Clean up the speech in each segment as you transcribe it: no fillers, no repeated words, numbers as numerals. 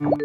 Wow!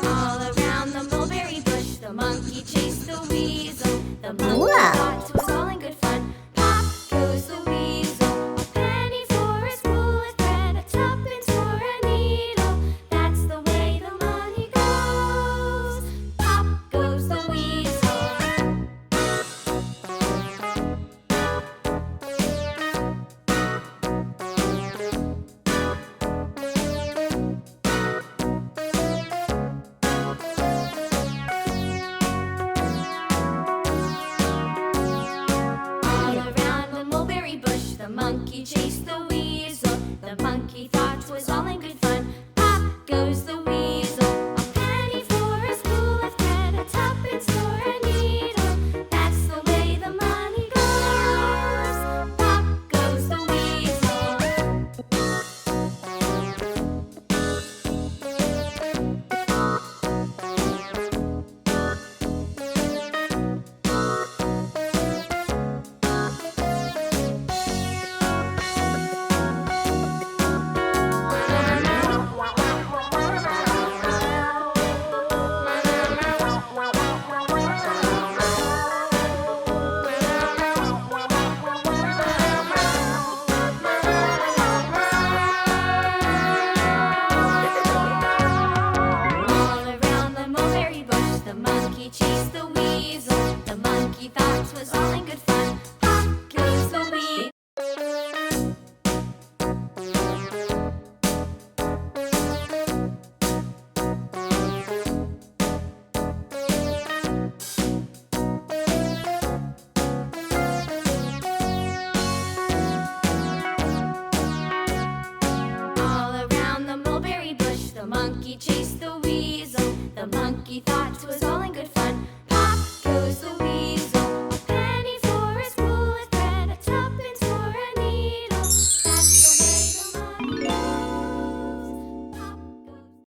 All around the mulberry bush, the monkey chased the weasel. The monkey Wow. thought it was all in good fun. Pop goes the weasel. A penny for his foolish friend, a tuppence for a needle. That's the way the money goes. Pop goes the weasel. All around the mulberry bush, the monkey chased the weasel. The monkey thought it was all in good fun. Pop goes the weasel. A penny for a spool of thread, a tuppence for a needle. That's the way the money goes. Pop goes the weasel. All around the mulberry bush, the monkey chased the weasel. The monkey thought it was all in good fun. Pop goes the weasel. thought 'twas all in good fun.